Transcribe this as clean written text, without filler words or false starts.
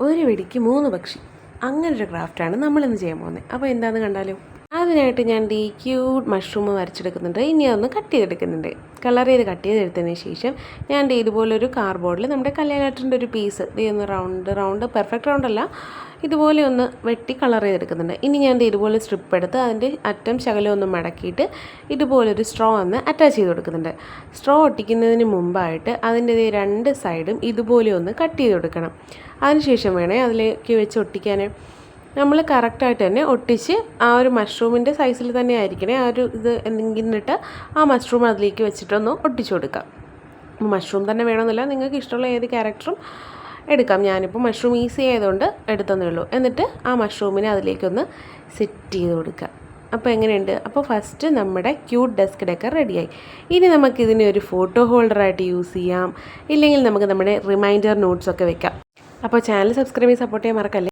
ഒരു വെടിക്ക് 3 പക്ഷി. അങ്ങനൊരു ക്രാഫ്റ്റാണ് നമ്മളിന്ന് ചെയ്യാൻ പോകുന്നത്. അപ്പോൾ എന്താണെന്ന് കണ്ടാലോ? അതിനായിട്ട് ഞാൻ ഈ ക്യൂട്ട് മഷ്റൂം വരച്ചെടുക്കുന്നുണ്ട്. ഇനി അതൊന്ന് കട്ട് ചെയ്തെടുക്കുന്നുണ്ട്. കളർ ചെയ്ത് കട്ട് ചെയ്തെടുത്തതിന് ശേഷം ഞാൻ ഇതുപോലൊരു കാർഡ്ബോർഡിൽ നമ്മുടെ കല്യാണത്തിൻ്റെ ഒരു പീസ് ഒന്ന് റൗണ്ട് പെർഫെക്റ്റ് റൗണ്ടല്ല, ഇതുപോലെ ഒന്ന് വെട്ടി കളർ ചെയ്തെടുക്കുന്നുണ്ട്. ഇനി ഞാൻ ഇതുപോലെ സ്ട്രിപ്പ് എടുത്ത് അതിൻ്റെ അറ്റം ശകലം ഒന്ന് മടക്കിയിട്ട് ഇതുപോലൊരു സ്ട്രോ ഒന്ന് അറ്റാച്ച് ചെയ്ത് കൊടുക്കുന്നുണ്ട്. സ്ട്രോ ഒട്ടിക്കുന്നതിന് മുമ്പായിട്ട് അതിൻ്റെ 2 സൈഡും ഇതുപോലെ ഒന്ന് കട്ട് ചെയ്ത് കൊടുക്കണം. അതിനുശേഷം വേണേൽ അതിലേക്ക് വെച്ച് ഒട്ടിക്കാൻ. നമ്മൾ കറക്റ്റായിട്ട് തന്നെ ഒട്ടിച്ച് ആ ഒരു മഷ്റൂമിൻ്റെ സൈസിൽ തന്നെ ആയിരിക്കണേ ആ ഒരു ഇത് എന്നിട്ട് ആ മഷ്റൂം അതിലേക്ക് വെച്ചിട്ടൊന്ന് ഒട്ടിച്ചു കൊടുക്കാം. മഷ്റൂം തന്നെ വേണമെന്നില്ല, നിങ്ങൾക്ക് ഇഷ്ടമുള്ള ഏത് ക്യാരക്ടറും എടുക്കാം. ഞാനിപ്പോൾ മഷ്റൂം ഈസി ആയതുകൊണ്ട് എടുത്തതേ ഉള്ളൂ. എന്നിട്ട് ആ മഷ്റൂമിനെ അതിലേക്കൊന്ന് സെറ്റ് ചെയ്ത് കൊടുക്കുക. അപ്പോൾ എങ്ങനെയുണ്ട്? അപ്പോൾ ഫസ്റ്റ് നമ്മുടെ ക്യൂട്ട് ഡെസ്ക് ഡെക്കർ റെഡിയായി. ഇനി നമുക്കിതിനെ ഒരു ഫോട്ടോ ഹോൾഡറായിട്ട് യൂസ് ചെയ്യാം, ഇല്ലെങ്കിൽ നമുക്ക് നമ്മുടെ റിമൈൻഡർ നോട്ട്സൊക്കെ വെക്കാം. അപ്പോൾ ചാനൽ സബ്സ്ക്രൈബ് ചെയ്ത് സപ്പോർട്ട് ചെയ്യാൻ മറക്കല്ലേ.